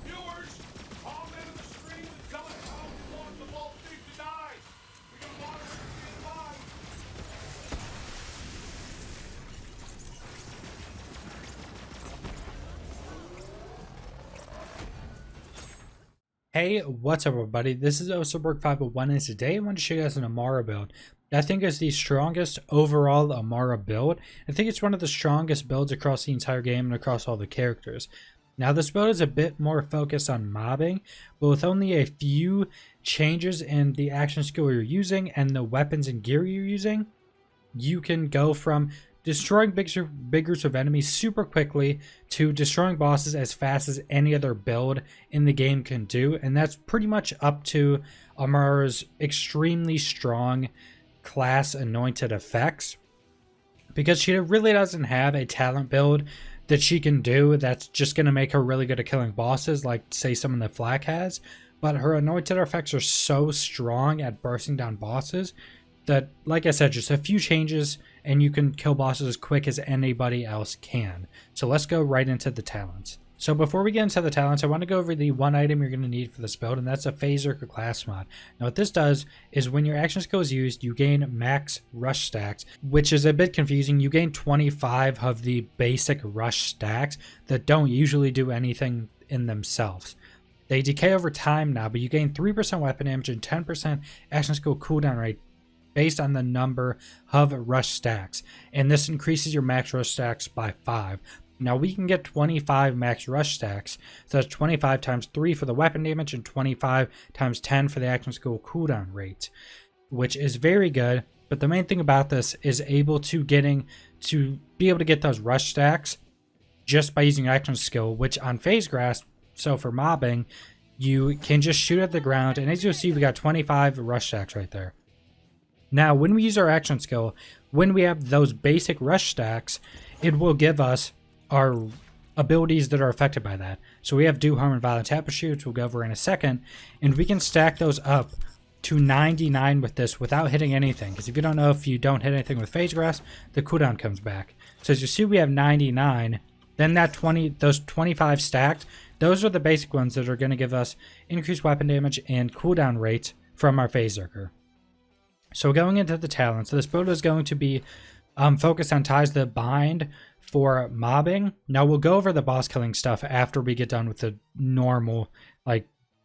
Viewers, comment on the stream and tell us how you want the Vault Thief to die. We can monitor it in mind. Hey, what's up everybody? This is Osterberg501 and today I want to show you guys an Amara build that I think is the strongest overall Amara build. I think it's one of the strongest builds across the entire game and across all the characters. Now this build is a bit more focused on mobbing, but with only a few changes in the action skill you're using and the weapons and gear you're using, you can go from destroying big groups of enemies super quickly to destroying bosses as fast as any other build in the game can do. And that's pretty much up to Amara's extremely strong class anointed effects, because she really doesn't have a talent build that she can do that's just going to make her really good at killing bosses like say someone that Flak has. But her anointed effects are so strong at bursting down bosses that, like I said, just a few changes and you can kill bosses as quick as anybody else can. So let's go right into the talents. So before we get into the talents, I want to go over the one item you're going to need for this build, and that's a Phaserker class mod. Now what this does is when your action skill is used, you gain max rush stacks, which is a bit confusing. You gain 25 of the basic rush stacks that don't usually do anything in themselves. They decay over time now, but you gain 3% weapon damage and 10% action skill cooldown rate based on the number of rush stacks, and this increases your max rush stacks by 5. Now we can get 25 max rush stacks, so that's 25 times 3 for the weapon damage and 25 times 10 for the action skill cooldown rate, which is very good. But the main thing about this is be able to get those rush stacks just by using action skill, which on Phase Grasp, so for mobbing, you can just shoot at the ground, and as you'll see, we got 25 rush stacks right there. Now, when we use our action skill, when we have those basic rush stacks, it will give us our abilities that are affected by that. So we have Do Harm and Violent Tapestry, which we'll go over in a second, and we can stack those up to 99 with this without hitting anything. Because if you don't know, if you don't hit anything with Phase Grasp, the cooldown comes back. So as you see, we have 99. Then those 25 stacked, those are the basic ones that are going to give us increased weapon damage and cooldown rate from our Phaserker. So going into the talents, this build is going to be focused on Ties That Bind for mobbing. Now we'll go over the boss killing stuff after we get done with the normal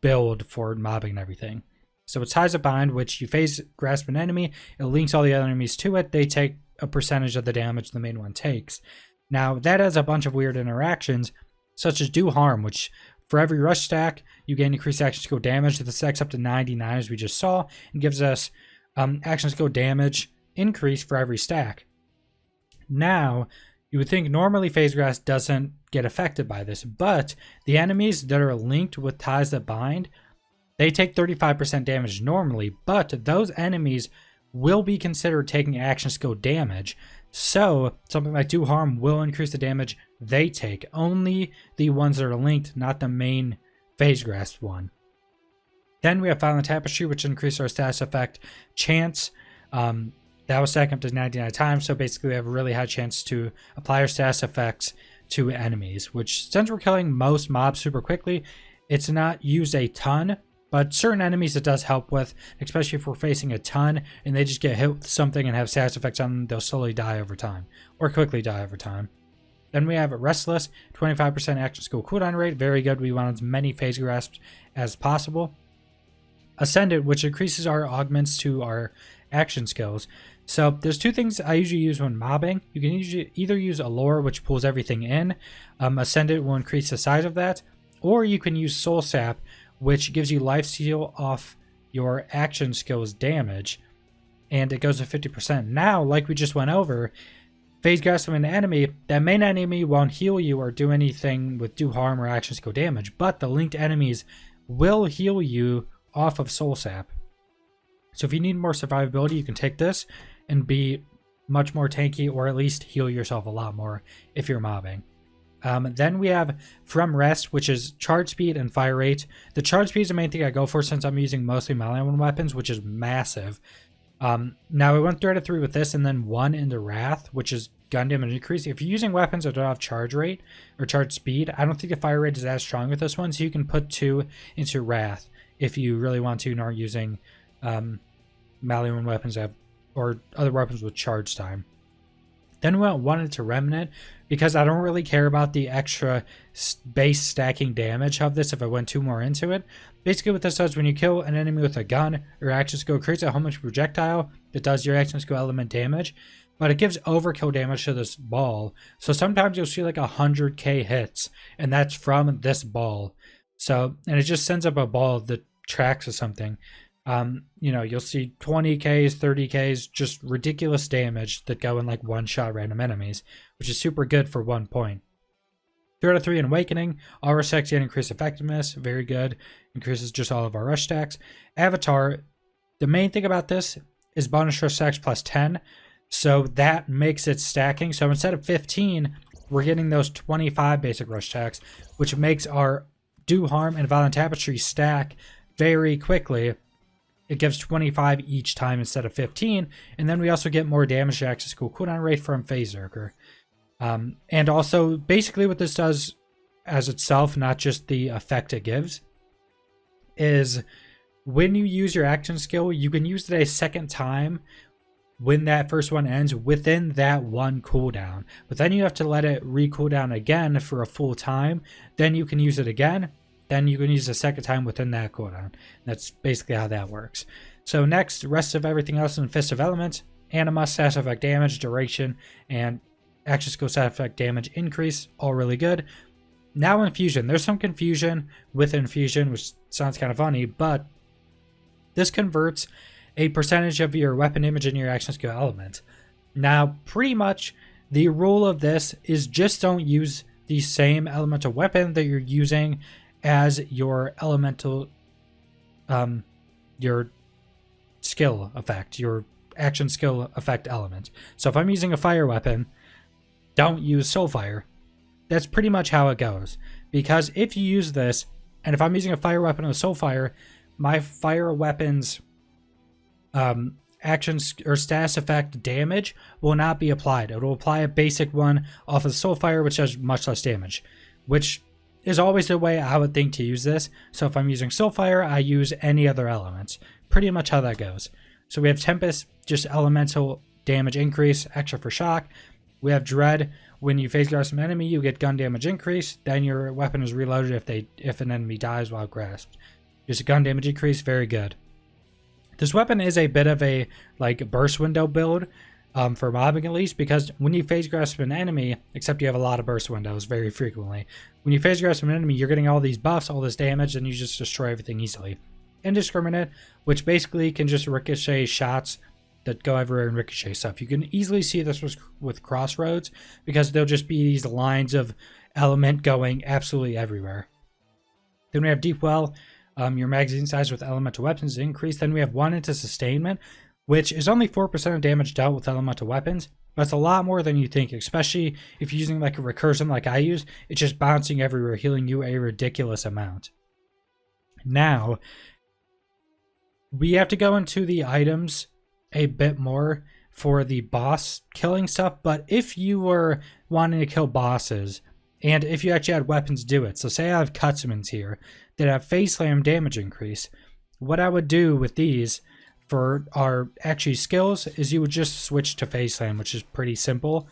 build for mobbing and everything. So it's Ties That Bind, which you Phase Grasp an enemy, it links all the other enemies to it, they take a percentage of the damage the main one takes. Now that has a bunch of weird interactions, such as Do Harm, which for every rush stack, you gain increased action skill damage. The stacks up to 99 as we just saw, and gives us action skill damage increase for every stack. Now, you would think normally Phase Grasp doesn't get affected by this, but the enemies that are linked with Ties That Bind, they take 35% damage normally, but those enemies will be considered taking action skill damage. So something like Do Harm will increase the damage they take. Only the ones that are linked, not the main Phase Grasp one. Then we have Violent Tapestry, which increases our status effect chance. That was stacked up to 99 times, so basically we have a really high chance to apply our status effects to enemies, which since we're killing most mobs super quickly, it's not used a ton, but certain enemies it does help with, especially if we're facing a ton and they just get hit with something and have status effects on them, they'll slowly die over time, or quickly die over time. Then we have Restless, 25% action skill cooldown rate, very good. We want as many Phase Grasps as possible. Ascendant, which increases our augments to our action skills. So there's two things I usually use when mobbing. You can usually either use Allure, which pulls everything in. Ascendant will increase the size of that. Or you can use Soul Sap, which gives you lifesteal off your action skills damage. And it goes to 50%. Now, like we just went over, Phase Grasp an enemy, that main enemy won't heal you or do anything with Do Harm or action skill damage. But the linked enemies will heal you off of Soul Sap. So if you need more survivability, you can take this and be much more tanky, or at least heal yourself a lot more if you're mobbing. Then we have From Rest, which is charge speed and fire rate. The charge speed is the main thing I go for since I'm using mostly melee weapons, which is massive. Now I went 3 out of 3 with this, and then 1 in the Wrath, which is gun damage increase. If you're using weapons that don't have charge rate or charge speed, I don't think the fire rate is as strong with this one, so you can put 2 into Wrath if you really want to and aren't using Maliwan weapons that have, or other weapons with charge time. Then we went 1 into Remnant because I don't really care about the extra base stacking damage of this if I went 2 more into it. Basically what this does, when you kill an enemy with a gun, your action skill creates a homage projectile that does your action skill element damage, but it gives overkill damage to this ball. So sometimes you'll see like 100k hits, and that's from this ball. So, and it just sends up a ball that tracks or something. You know, you'll see 20ks, 30ks, just ridiculous damage that go in like one-shot random enemies, which is super good for 1 point. 3 out of 3 in Awakening, all rush stacks get increased effectiveness, very good, increases just all of our rush stacks. Avatar, the main thing about this is bonus rush stacks plus 10, so that makes it stacking. So instead of 15, we're getting those 25 basic rush stacks, which makes our Do Harm and Violent Tapestry stack very quickly. It gives 25 each time instead of 15, and then we also get more damage to access cool cooldown rate from Phase Zerker. And also, basically what this does as itself, not just the effect it gives, is when you use your action skill, you can use it a second time when that first one ends within that one cooldown. But then you have to let it re-cooldown again for a full time, then you can use it again, then you can use a second time within that cooldown. That's basically how that works. So next, rest of everything else in Fist of Elements, Anima, status effect damage, duration, and action skill status effect damage increase, all really good. Now Infusion, there's some confusion with Infusion, which sounds kind of funny, but this converts a percentage of your weapon damage in your action skill element. Now, pretty much the rule of this is just don't use the same elemental weapon that you're using as your elemental, your skill effect, your action skill effect element. So if I'm using a fire weapon, don't use Soulfire. That's pretty much how it goes. Because if you use this, and if I'm using a fire weapon with Soulfire, my fire weapon's actions or status effect damage will not be applied. It will apply a basic one off of Soulfire, which does much less damage, which is always the way I would think to use this. So if I'm using Soulfire, I use any other elements. Pretty much how that goes. So we have Tempest, just elemental damage increase, extra for shock. We have Dread. When you phase grasp an enemy, you get gun damage increase. Then your weapon is reloaded if an enemy dies while grasped. Just a gun damage increase, very good. This weapon is a bit of a like burst window build for mobbing at least, because when you phase grasp an enemy, except you have a lot of burst windows very frequently, when you phase grasp an enemy, you're getting all these buffs, all this damage, and you just destroy everything easily. Indiscriminate, which basically can just ricochet shots that go everywhere and ricochet stuff. You can easily see this with Crossroads, because there'll just be these lines of element going absolutely everywhere. Then we have Deep Well. Your magazine size with elemental weapons is increased. Then we have 1 into Sustainment, which is only 4% of damage dealt with elemental weapons, but it's a lot more than you think, especially if you're using like a recursion like I use. It's just bouncing everywhere, healing you a ridiculous amount. Now, we have to go into the items a bit more for the boss killing stuff, but if you were wanting to kill bosses, and if you actually had weapons do it, so say I have Cutsmans here that have Phase Slam damage increase, what I would do with these for our actually skills is you would just switch to Phase Slam, which is pretty simple.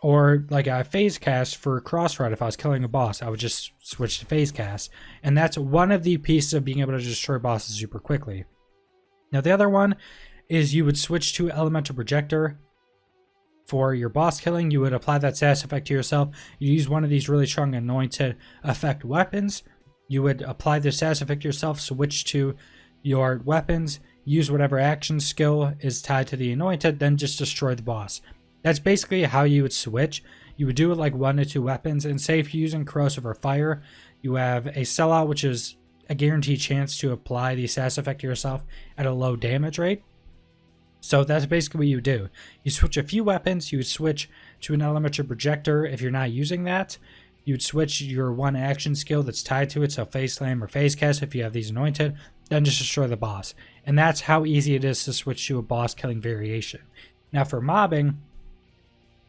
Or like a Phase Cast for Crossrod, if I was killing a boss, I would just switch to Phase Cast. And that's one of the pieces of being able to destroy bosses super quickly. Now the other one is you would switch to Elemental Projector. For your boss killing, you would apply that status effect to yourself. You use one of these really strong anointed effect weapons. You would apply the status effect to yourself, switch to your weapons, use whatever action skill is tied to the anointed, then just destroy the boss. That's basically how you would switch. You would do it like 1 to 2 weapons, and say if you're using Corrosive or Fire, you have a Sellout, which is a guaranteed chance to apply the status effect to yourself at a low damage rate. So that's basically what you do. You switch a few weapons, you would switch to an Elemental Projector if you're not using that. You'd switch your one action skill that's tied to it, so Phase Slam or Phase Cast if you have these anointed, then just destroy the boss. And that's how easy it is to switch to a boss killing variation. Now for mobbing,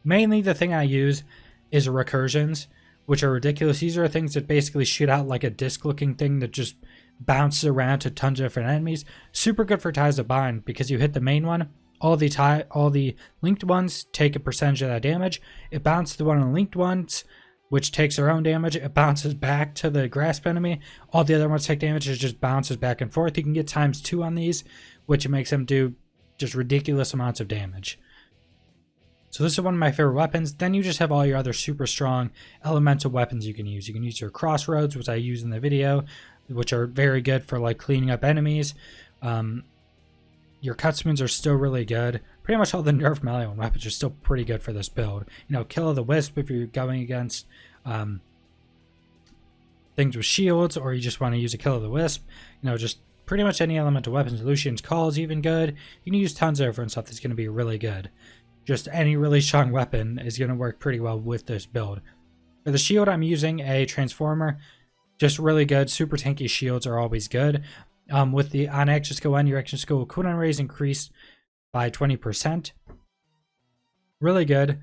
mainly the thing I use is recursions, which are ridiculous. These are things that basically shoot out like a disc looking thing that just bounces around to tons of different enemies. Super good for ties of bind because you hit the main one, all the linked ones take a percentage of that damage. It bounces the one on the linked ones, which takes their own damage. It bounces back to the grasp enemy. All the other ones take damage. It just bounces back and forth. You can get ×2 on these, which makes them do just ridiculous amounts of damage. So this is one of my favorite weapons. Then you just have all your other super strong elemental weapons you can use. You can use your crossroads, which I use in the video, which are very good for like cleaning up enemies. Your cutspoons are still really good. Pretty much all the nerf melee weapons are still pretty good for this build. You know, Kill of the Wisp if you're going against things with shields, or you just want to use a Kill of the Wisp. You know, just pretty much any elemental weapons. Lucian's Call is even good. You can use tons of different stuff that's going to be really good. Just any really strong weapon is going to work pretty well with this build. For the shield, I'm using a Transformer. Just really good. Super tanky shields are always good. With the on action skill 1, your action skill cooldown raise increased by 20%. Really good.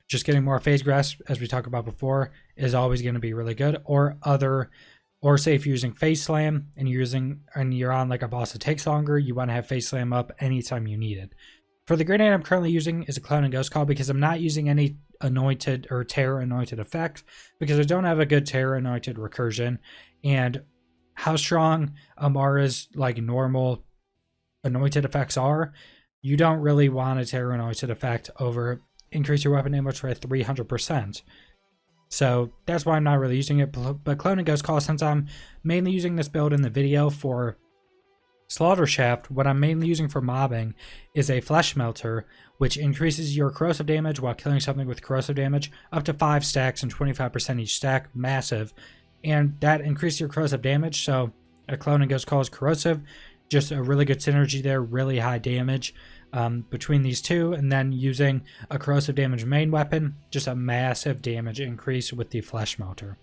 Just getting more phase grasp, as we talked about before, is always going to be really good. Or say if you're using Phase Slam and you're on like a boss that takes longer, you want to have Phase Slam up anytime you need it. For the grenade I'm currently using is a Clown and Ghost Call because I'm not using any anointed or terror anointed effects because I don't have a good terror anointed recursion. And how strong Amara's like normal anointed effects are, you don't really want a terror anointed effect over increase your weapon damage by 300%. So that's why I'm not really using it. But Clone and Ghost Call, since I'm mainly using this build in the video for Slaughter Shaft, what I'm mainly using for mobbing is a Flesh Melter, which increases your corrosive damage while killing something with corrosive damage up to 5 stacks and 25% each stack. Massive. And that increases your corrosive damage, so a Clone and Ghost Call is corrosive. Just a really good synergy there, really high damage between these two. And then using a corrosive damage main weapon, just a massive damage increase with the Flesh Melter.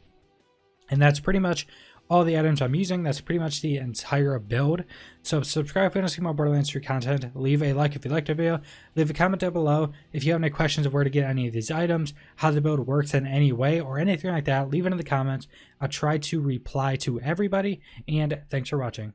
And that's pretty much all the items I'm using. That's pretty much the entire build. So subscribe if you want to see more Borderlands 3 content. Leave a like if you liked the video. Leave a comment down below if you have any questions of where to get any of these items, how the build works in any way, or anything like that. Leave it in the comments. I'll try to reply to everybody, and thanks for watching.